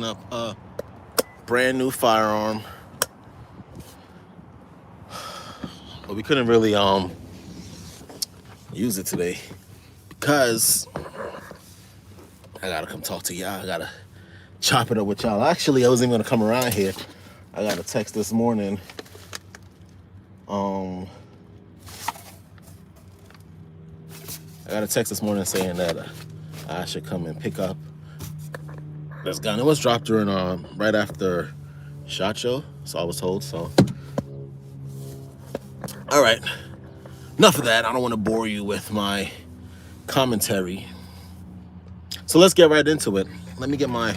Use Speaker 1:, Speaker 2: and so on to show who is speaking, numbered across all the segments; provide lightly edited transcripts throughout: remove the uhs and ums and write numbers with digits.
Speaker 1: Up a brand new firearm, but we couldn't really use it today because I gotta come talk to y'all. I gotta chop it up with y'all. Actually, I wasn't even gonna come around here. I got a text this morning. Um, I got a text this morning saying that I should come and pick up this gun. It was dropped during right after SHOT Show, so I was told. So, all right, enough of that. I don't want to bore you with my commentary. So let's get right into it. Let me get my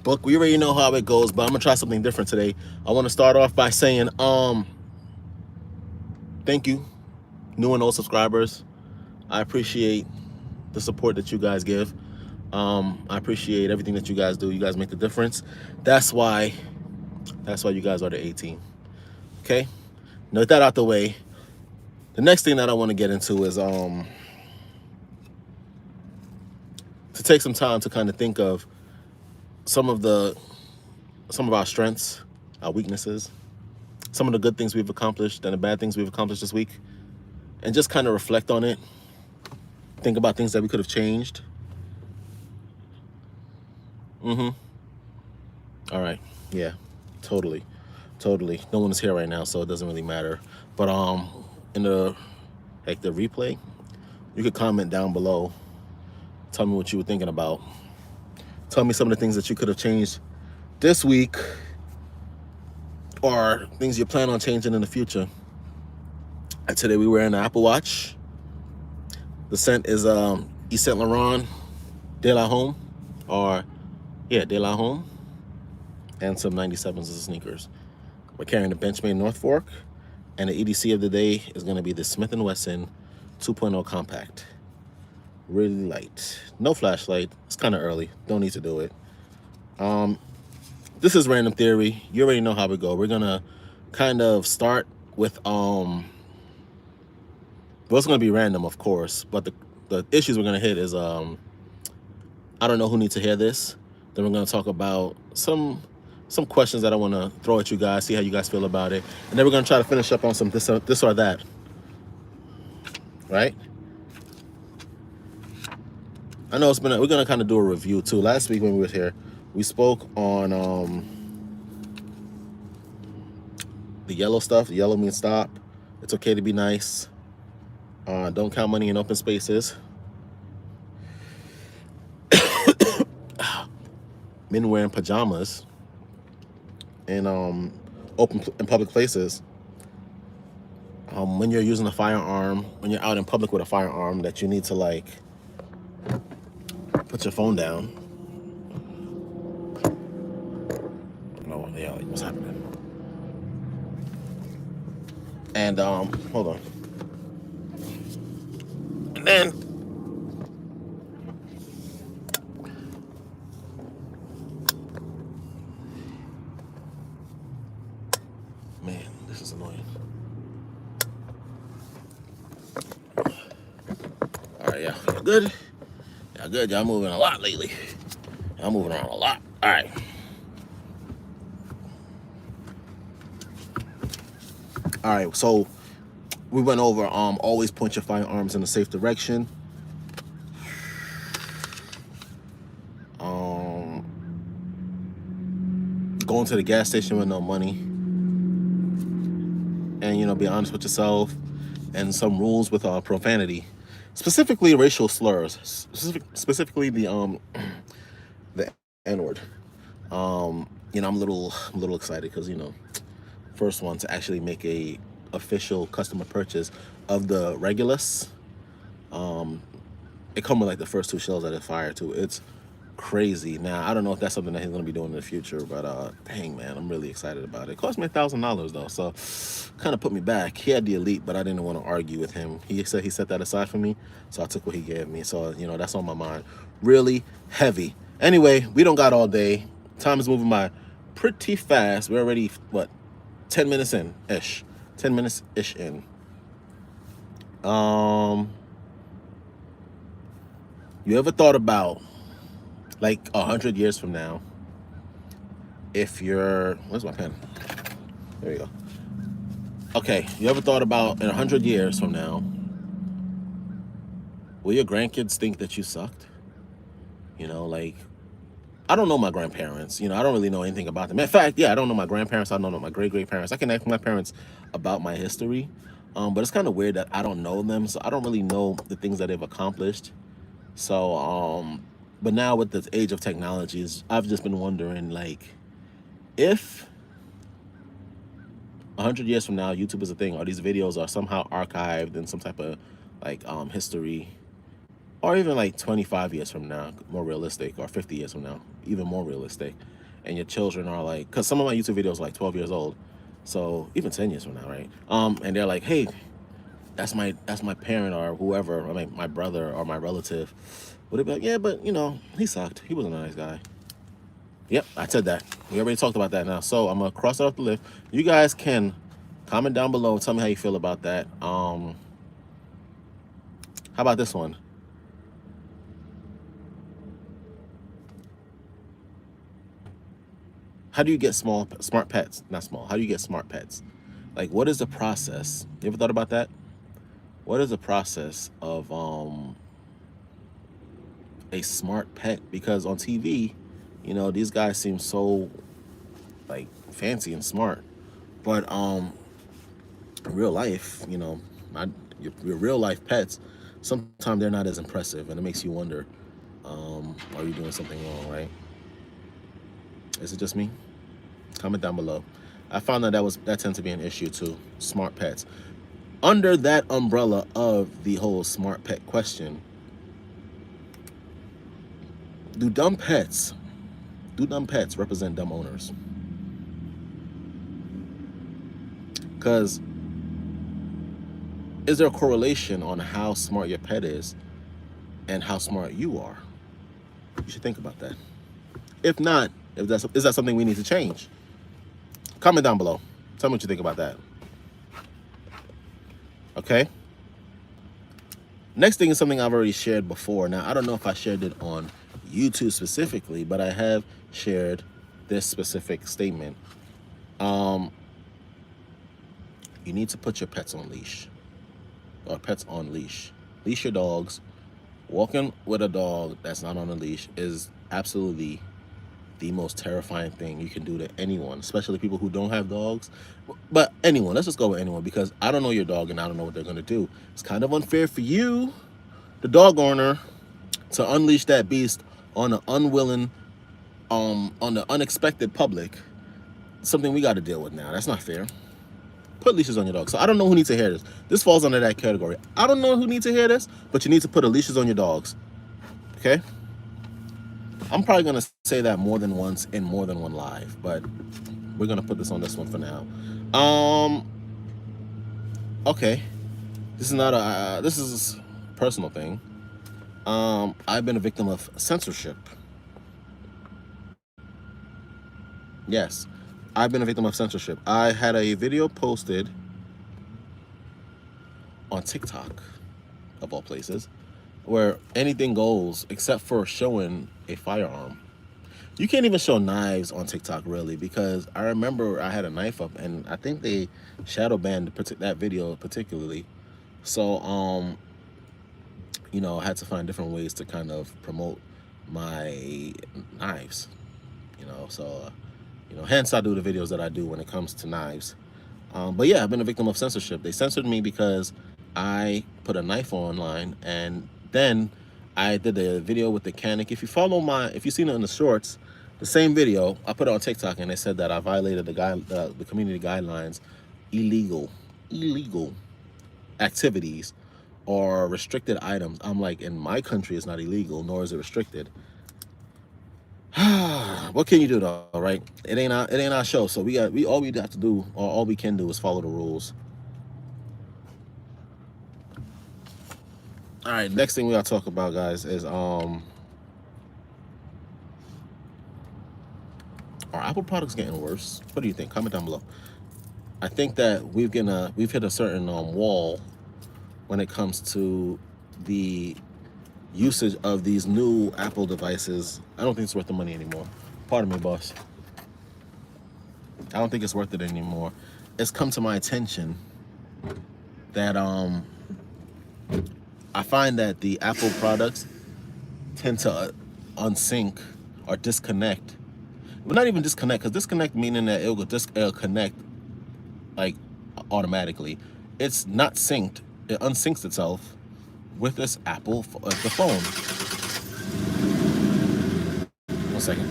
Speaker 1: book. We already know how it goes, but I'm gonna try something different today. I want to start off by saying thank you, new and old subscribers. I appreciate the support that you guys give. I appreciate everything that you guys do. You guys make the difference. That's why you guys are the 18. Okay? Now with that out the way, the next thing that I want to get into is to take some time to kind of think of some of our strengths, our weaknesses, some of the good things we've accomplished and the bad things we've accomplished this week, and just kind of reflect on it. Think about things that we could have changed. All right. Yeah. Totally. No one is here right now, so it doesn't really matter. But in the replay, you could comment down below. Tell me what you were thinking about. Tell me some of the things that you could have changed this week, or things you plan on changing in the future. And today we were in the Apple Watch. The scent is Yves Saint Laurent De La Home, De La Home, and some 97s as sneakers. We're carrying the Benchmade North Fork, and the EDC of the day is going to be the Smith & Wesson 2.0 Compact. Really light. No flashlight. It's kind of early. Don't need to do it. This is Random Theory. You already know how we go. We're going to kind of start with well, it's going to be random, of course, but the issues we're going to hit is I don't know who needs to hear this. Then we're going to talk about some questions that I want to throw at you guys, see how you guys feel about it, and then we're going to try to finish up on some this or that. Right? I know we're going to kind of do a review too. Last week when we were here, we spoke on the yellow stuff. Yellow means stop. It's okay to be nice. Don't count money in open spaces. Men wearing pajamas in public places. When you're using a firearm, when you're out in public with a firearm, that you need to like put your phone down. No, yeah, like, what's happening? And hold on. And then man, this is annoying. All right, yeah, y'all good? Y'all good? Y'all moving a lot lately. Y'all moving around a lot. All right. All right, so we went over always point your firearms in a safe direction. Going to the gas station with no money. And be honest with yourself, and some rules with profanity, specifically racial slurs, specifically the N-word. I'm a little excited because first one to actually make a official customer purchase of the Regulus. It come with like the first 2 shells that it fired to. It's crazy. Now I don't know if that's something that he's gonna be doing in the future, but dang man, I'm really excited about it. It cost me $1,000 though, so kind of put me back. He had the Elite, but I didn't want to argue with him. He said he set that aside for me, so I took what he gave me. So that's on my mind. Really heavy. Anyway, we don't got all day. Time is moving by pretty fast. We're already 10 minutes in ish. 10 minutes ish in. You ever thought about like 100 years from now, if you're, where's my pen? There you go. Okay, you ever thought about in 100 years from now, will your grandkids think that you sucked? You know, like, I don't know my grandparents. You know, I don't really know anything about them. In fact, yeah, I don't know my grandparents. I don't know my great parents. I can ask my parents about my history, but it's kind of weird that I don't know them, so I don't really know the things that they've accomplished. So, but now with the age of technologies, I've just been wondering, like, if 100 years from now, YouTube is a thing, or these videos are somehow archived in some type of like history, or even like 25 years from now, more realistic, or 50 years from now, even more realistic, and your children are like, because some of my YouTube videos are like 12 years old, so even 10 years from now, right? And they're like, hey, that's my parent or whoever, I mean, my brother or my relative. Would it be like, yeah, but you know, he sucked. He wasn't a nice guy. Yep, I said that. We already talked about that now. So I'm gonna cross it off the list. You guys can comment down below and tell me how you feel about that. How about this one? How do you get smart pets? Not small. How do you get smart pets? Like, what is the process? You ever thought about that? What is the process of a smart pet? Because on TV, you know, these guys seem so like fancy and smart, but in real life, you know, your real life pets, sometimes they're not as impressive, and it makes you wonder, are you doing something wrong, right? Is it just me? Comment down below. I found that tends to be an issue too. Smart pets. Under that umbrella of the whole smart pet question, do dumb pets represent dumb owners? Because is there a correlation on how smart your pet is and how smart you are? You should think about that. If not, is that something we need to change? Comment down below. Tell me what you think about that. Okay? Next thing is something I've already shared before. Now, I don't know if I shared it on YouTube specifically, but I have shared this specific statement. You need to put your pets on leash, or pets on leash. Leash your dogs. Walking with a dog that's not on a leash is absolutely the most terrifying thing you can do to anyone, especially people who don't have dogs. But anyone, let's just go with anyone, because I don't know your dog and I don't know what they're going to do. It's kind of unfair for you, the dog owner, to unleash that beast on an unwilling, on the unexpected public. Something we got to deal with now. That's not fair. Put leashes on your dog. So I don't know who needs to hear this. This falls under that category. I don't know who needs to hear this, but you need to put leashes on your dogs. Okay? I'm probably going to say that more than once in more than one live, but we're going to put this on this one for now. Okay. This is not this is a personal thing. I've been a victim of censorship. Yes, I've been a victim of censorship. I had a video posted on TikTok, of all places, where anything goes except for showing a firearm. You can't even show knives on TikTok, really, because I remember I had a knife up, and I think they shadow banned that video particularly. So, you know, I had to find different ways to kind of promote my knives. You know, so, you know, hence I do the videos that I do when it comes to knives. But yeah, I've been a victim of censorship. They censored me because I put a knife online, and then I did the video with the Canic. If you've seen it in the shorts, the same video, I put it on TikTok, and they said that I violated the community guidelines, illegal activities or restricted items. I'm like, in my country, it's not illegal, nor is it restricted. What can you do though, right? It ain't our show, so all we have to do, or all we can do, is follow the rules. All right, next thing we gotta talk about, guys, is are Apple products getting worse? What do you think? Comment down below. I think that we've hit a certain wall when it comes to the usage of these new Apple devices. I don't think it's worth the money anymore. Pardon me, boss. I don't think it's worth it anymore. It's come to my attention that I find that the Apple products tend to unsync or disconnect, but not even disconnect, because disconnect meaning that it'll connect like automatically. It's not synced. It unsyncs itself with this Apple the phone. 1 second.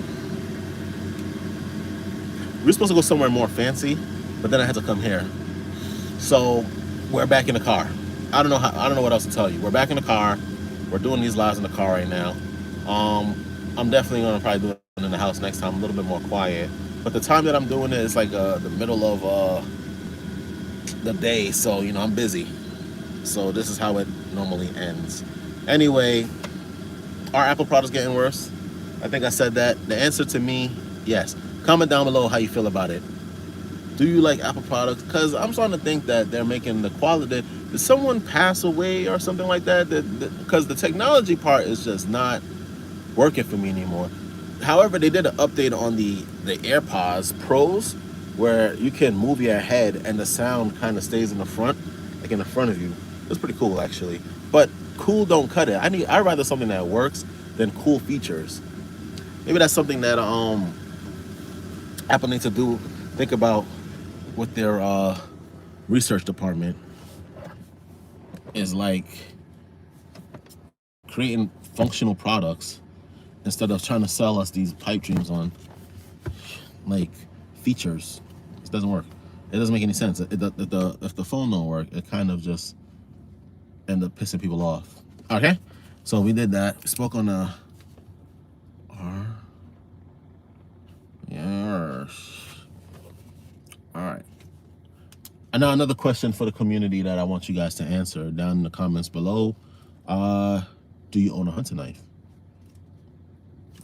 Speaker 1: We were supposed to go somewhere more fancy, but then I had to come here. So we're back in the car. I don't know what else to tell you. We're back in the car. We're doing these lives in the car right now. I'm definitely gonna probably do it in the house next time, a little bit more quiet. But the time that I'm doing it is like the middle of the day, so you know I'm busy. So this is how it normally ends. Anyway, are Apple products getting worse? I think I said that. The answer to me, yes. Comment down below how you feel about it. Do you like Apple products? Because I'm starting to think that they're making the quality. Did someone pass away or something like that? Because the technology part is just not working for me anymore. However, they did an update on the AirPods Pros where you can move your head and the sound kind of stays in the front, like in the front of you. It's pretty cool actually. But cool don't cut it. I'd rather something that works than cool features. Maybe that's something that Apple needs to do. Think about with their research department is like creating functional products instead of trying to sell us these pipe dreams on like features. It doesn't work. It doesn't make any sense. If the phone don't work, it kind of just end up pissing people off. Okay, so we did that. We spoke on the yes. All right. And now another question for the community that I want you guys to answer down in the comments below. Do you own a hunting knife?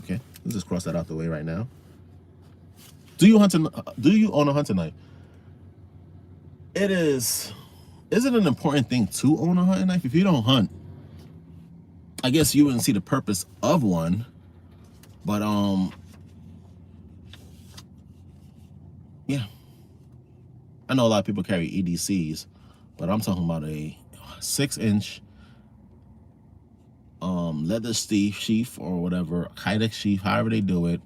Speaker 1: Okay, let's just cross that out the way right now. Do you own a hunting knife? Is it an important thing to own a hunting knife? If you don't hunt, I guess you wouldn't see the purpose of one. But yeah. I know a lot of people carry EDCs, but I'm talking about a 6-inch leather sheath or whatever, Kydex sheath, however they do it,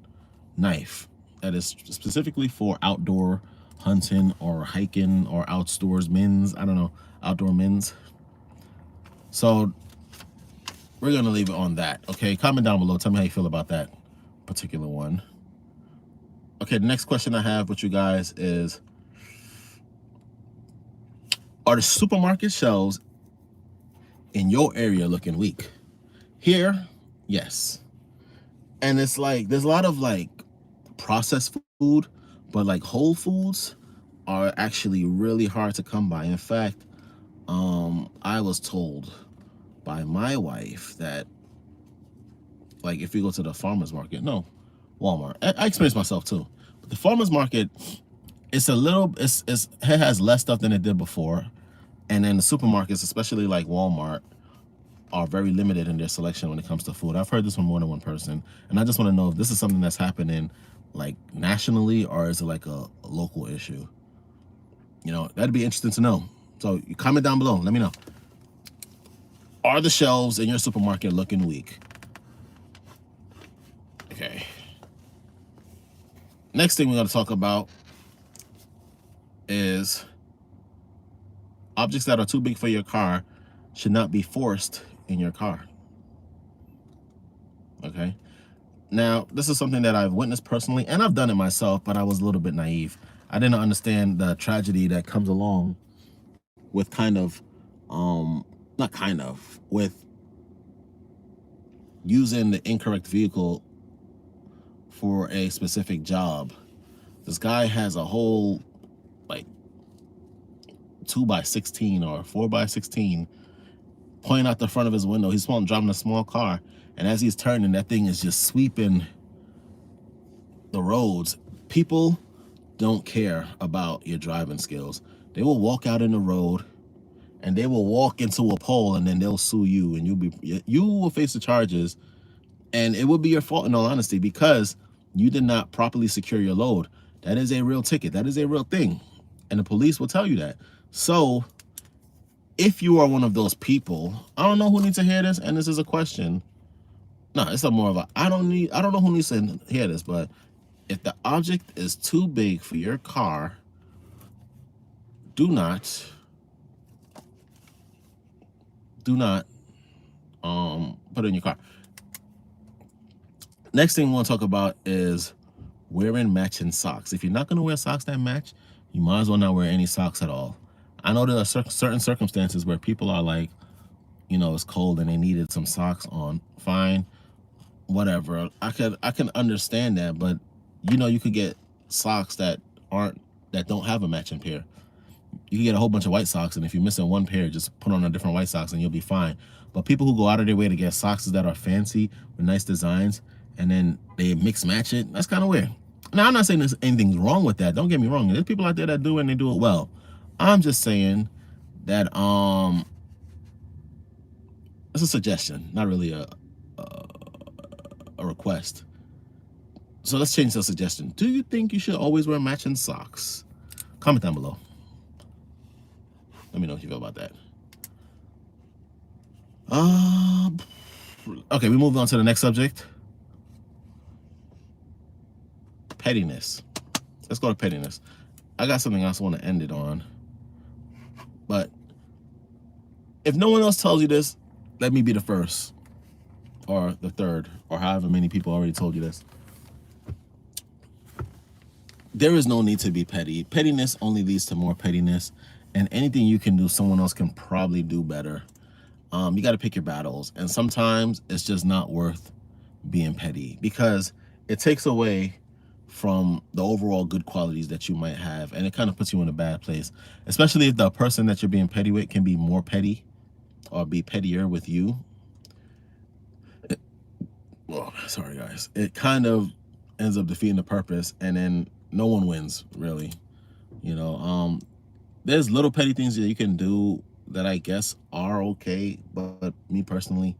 Speaker 1: knife that is specifically for outdoor hunting or hiking or outdoors men's. I don't know, outdoor men's. So we're gonna leave it on that. Okay, comment down below. Tell me how you feel about that particular one. Okay, the next question I have with you guys is, are the supermarket shelves in your area looking weak? Here, yes. And it's like, there's a lot of like processed food, but like whole foods are actually really hard to come by. In fact, I was told by my wife that like if you go to the farmer's market, no, Walmart, I experienced myself too, but the farmer's market, it's a little, it has less stuff than it did before. And then the supermarkets, especially like Walmart, are very limited in their selection when it comes to food. I've heard this from more than one person, and I just want to know if this is something that's happening like nationally or is it like a local issue? You know, that'd be interesting to know. So you comment down below, let me know. Are the shelves in your supermarket looking weak? Okay. Next thing we're going to talk about is objects that are too big for your car should not be forced in your car. Okay. Now, this is something that I've witnessed personally, and I've done it myself, but I was a little bit naive. I didn't understand the tragedy that comes along with with using the incorrect vehicle for a specific job. This guy has a whole like 2x16 or 4x16 pointing out the front of his window. He's driving a small car, and as he's turning, that thing is just sweeping the roads. People don't care about your driving skills. They will walk out in the road and they will walk into a pole, and then they'll sue you, and you will face the charges, and it will be your fault in all honesty, because you did not properly secure your load. That is a real ticket. That is a real thing. And the police will tell you that. So if you are one of those people, I don't know who needs to hear this, and this is a question. No, it's a more of a I don't know who needs to hear this, but if the object is too big for your car, do not put it in your car. Next thing we want to talk about is wearing matching socks. If you're not going to wear socks that match, you might as well not wear any socks at all. I know there are certain circumstances where people are like, you know, it's cold and they needed some socks on. Fine, whatever. I can understand that, but you know, you could get socks that don't have a matching pair. You can get a whole bunch of white socks, and if you're missing one pair, just put on a different white socks and you'll be fine. But people who go out of their way to get socks that are fancy with nice designs and then they mix match it, that's kind of weird. Now, I'm not saying there's anything wrong with that. Don't get me wrong. There's people out there that do it and they do it well. I'm just saying that it's a suggestion, not really a request. So let's change the suggestion. Do you think you should always wear matching socks? Comment down below. Let me know what you feel about that. Okay, we move on to the next subject. Pettiness. Let's go to pettiness. I got something else I want to end it on. But if no one else tells you this, let me be the first or the third or however many people already told you this. There is no need to be petty. Pettiness only leads to more pettiness, and anything you can do, someone else can probably do better. You got to pick your battles, and sometimes it's just not worth being petty because it takes away from the overall good qualities that you might have, and it kind of puts you in a bad place, especially if the person that you're being petty with can be more petty or be pettier with you. Sorry guys, it kind of ends up defeating the purpose, and then no one wins really. You know, there's little petty things that you can do that I guess are okay, but me personally,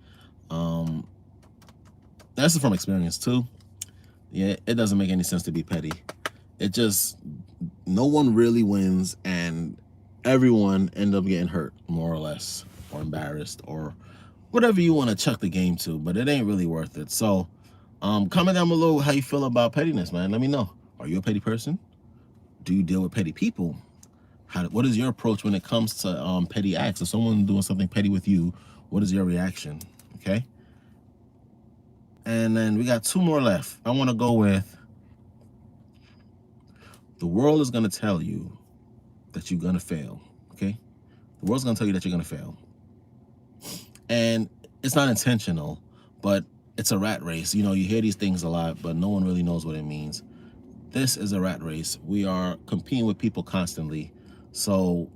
Speaker 1: that's from experience too. Yeah, it doesn't make any sense to be petty. It just, no one really wins, and everyone end up getting hurt, more or less, or embarrassed, or whatever you want to chuck the game to, but it ain't really worth it. So, comment down below how you feel about pettiness, man. Let me know. Are you a petty person? Do you deal with petty people? What is your approach when it comes to petty acts? If someone doing something petty with you, what is your reaction? Okay. And then we got two more left. I want to go with, the world is going to tell you that you're going to fail. Okay. The world's going to tell you that you're going to fail. And it's not intentional, but it's a rat race. You know, you hear these things a lot, but no one really knows what it means. This is a rat race. We are competing with people constantly. So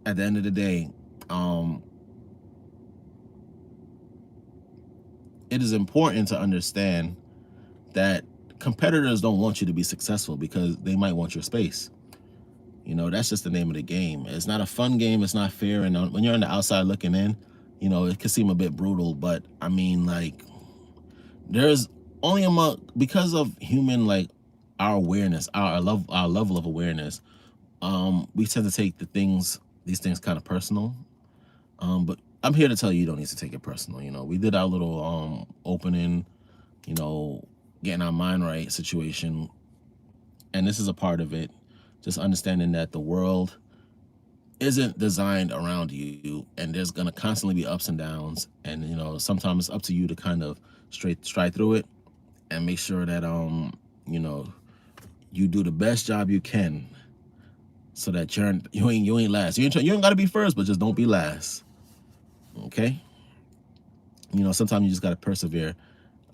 Speaker 1: at the end of the day, it is important to understand that competitors don't want you to be successful because they might want your space. You know, that's just the name of the game. It's not a fun game. It's not fair. And when you're on the outside looking in, you know, it can seem a bit brutal, but I mean, like, there's only because of human, like, our awareness, our level of awareness, we tend to take these things kind of personal. But I'm here to tell you, you don't need to take it personal. You know, we did our little opening, you know, getting our mind right situation, and this is a part of it. Just understanding that the world isn't designed around you, and there's gonna constantly be ups and downs, and you know, sometimes it's up to you to kind of stride through it and make sure that you know, you do the best job you can so that you ain't last. You ain't gotta be first, but just don't be last. Okay. You know, sometimes you just gotta persevere.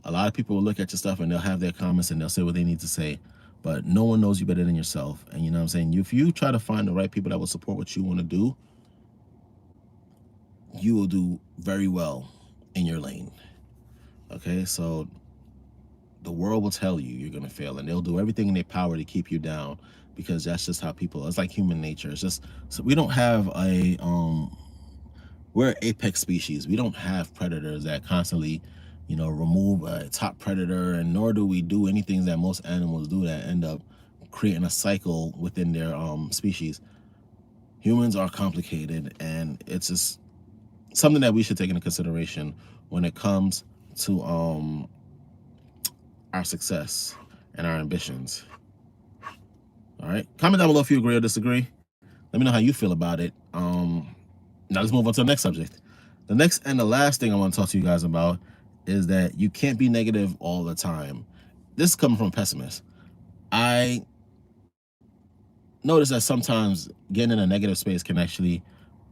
Speaker 1: A lot of people will look at your stuff and they'll have their comments and they'll say what they need to say, but no one knows you better than yourself. And you know what I'm saying? If you try to find the right people that will support what you want to do, you will do very well in your lane. Okay, so the world will tell you you're gonna fail, and they'll do everything in their power to keep you down, because that's just how people, it's like human nature. It's just, so we don't have we're an apex species. We don't have predators that constantly, you know, remove a top predator, and nor do we do anything that most animals do that end up creating a cycle within their species. Humans are complicated, and it's just something that we should take into consideration when it comes to our success and our ambitions. All right, comment down below if you agree or disagree. Let me know how you feel about it. Now let's move on to the next subject. The next and the last thing I want to talk to you guys about is that you can't be negative all the time. This is coming from a pessimist. I notice that sometimes getting in a negative space can actually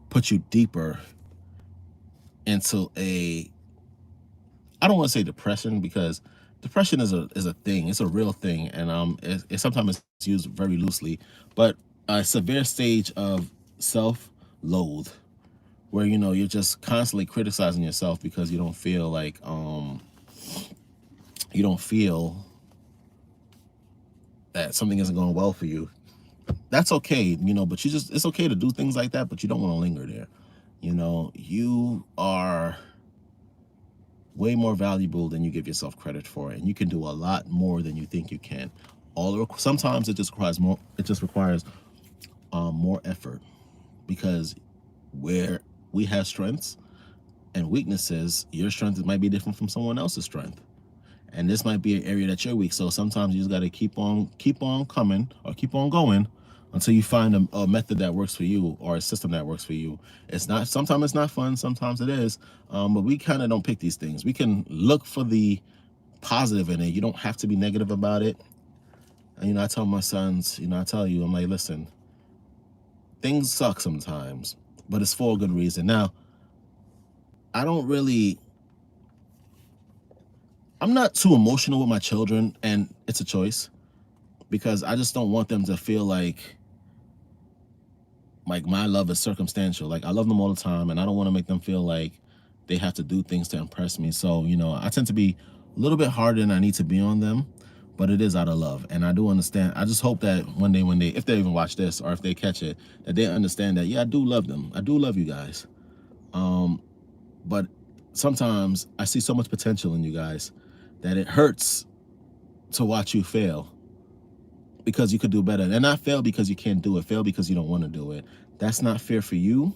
Speaker 1: put you deeper into a, I don't want to say depression, because depression is a thing. It's a real thing, and it sometimes it's used very loosely, but a severe stage of self-loathe, where you're just constantly criticizing yourself because you don't feel like you don't feel that something isn't going well for you. That's okay, but it's okay to do things like that, but you don't want to linger there. You are way more valuable than you give yourself credit for, and you can do a lot more than you think you can. Sometimes it just requires more. It just requires more effort, because where we have strengths and weaknesses, your strength might be different from someone else's strength, and this might be an area that you're weak. So sometimes you just got to keep on coming, or keep on going, until you find a method that works for you, or a system that works for you. Sometimes it's not fun, sometimes it is, but we kind of don't pick these things. We can look for the positive in it. You don't have to be negative about it. And I tell my sons, I tell you, I'm like, listen, things suck sometimes, but it's for a good reason. Now, I'm not too emotional with my children, and it's a choice, because I just don't want them to feel like my love is circumstantial. Like, I love them all the time, and I don't want to make them feel like they have to do things to impress me. So, I tend to be a little bit harder than I need to be on them, but it is out of love. And I do understand. I just hope that one day when if they even watch this, or if they catch it, that they understand that, yeah, I do love them. I do love you guys. But sometimes I see so much potential in you guys that it hurts to watch you fail, because you could do better. And not fail because you can't do it, fail because you don't want to do it. That's not fair for you,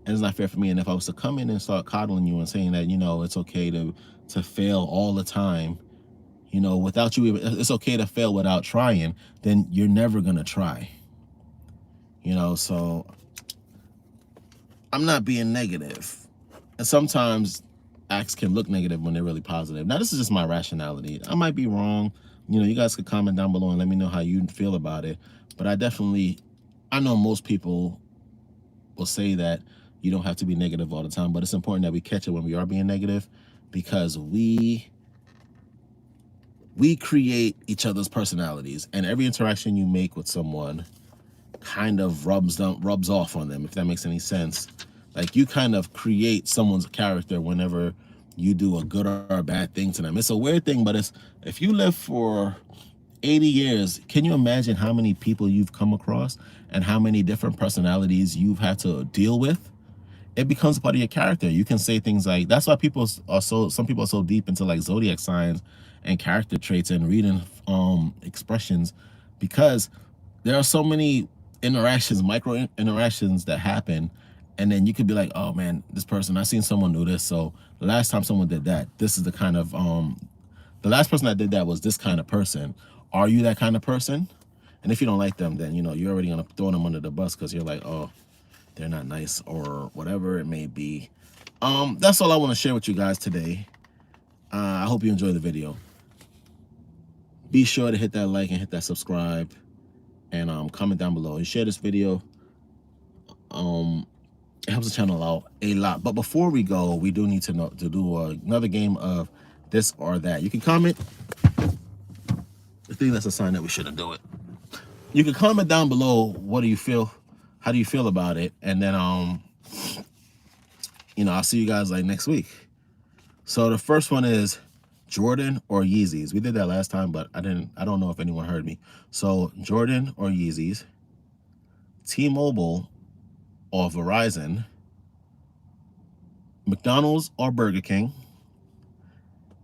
Speaker 1: and it's not fair for me. And if I was to come in and start coddling you and saying that, it's okay to fail all the time, without you even, it's okay to fail without trying, then you're never gonna try. So I'm not being negative. And sometimes acts can look negative when they're really positive. Now, this is just my rationality. I might be wrong. You guys could comment down below and let me know how you feel about it. But I know most people will say that you don't have to be negative all the time, but it's important that we catch it when we are being negative, because we create each other's personalities, and every interaction you make with someone kind of rubs off on them, if that makes any sense. Like, you kind of create someone's character whenever you do a good or a bad thing to them. It's a weird thing, but if you live for 80 years, can you imagine how many people you've come across and how many different personalities you've had to deal with? It becomes part of your character. You can say things like, that's why some people are so deep into like zodiac signs and character traits and reading expressions, because there are so many micro interactions that happen, and then you could be like, oh man, this person, I seen someone do this, so the last time someone did that, this is the kind of the last person that did that was this kind of person. Are you that kind of person? And if you don't like them, then you're already gonna throw them under the bus, because you're like, oh, they're not nice, or whatever it may be. That's all I want to share with you guys today. I hope you enjoyed the video. Be sure to hit that like and hit that subscribe, and comment down below and share this video. It helps the channel out a lot. But before we go, we do need to do another game of this or that. You can comment. I think that's a sign that we shouldn't do it. You can comment down below, what do you feel? How do you feel about it? And then I'll see you guys like next week. So the first one is Jordan or Yeezys. We did that last time, but I don't know if anyone heard me. So Jordan or Yeezys, T-Mobile or Verizon, McDonald's or Burger King,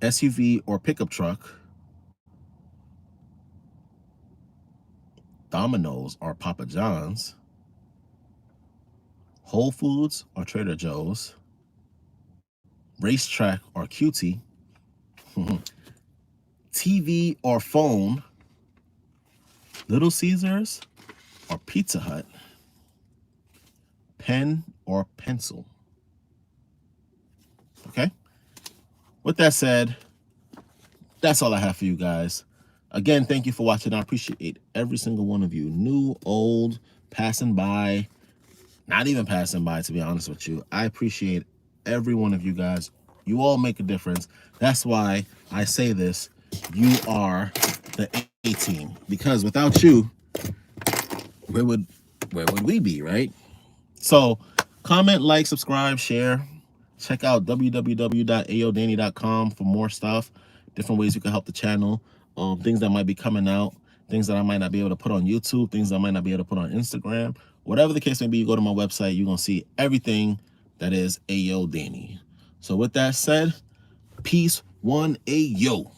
Speaker 1: SUV or pickup truck, Domino's or Papa John's, Whole Foods or Trader Joe's, Racetrack or QT, TV or phone, Little Caesars or Pizza Hut, pen or pencil. Okay? With that said, that's all I have for you guys. Again, thank you for watching. I appreciate every single one of you. New, old, passing by, not even passing by, to be honest with you. I appreciate every one of you guys. You all make a difference. That's why I say this. You are the A-team. Because without you, where would we be, right? So comment, like, subscribe, share. Check out www.ayodanny.com for more stuff, different ways you can help the channel, things that might be coming out, things that I might not be able to put on YouTube, things that I might not be able to put on Instagram. Whatever the case may be, you go to my website, you're going to see everything that is Ayo Danny. So with that said, peace, one, Ayo.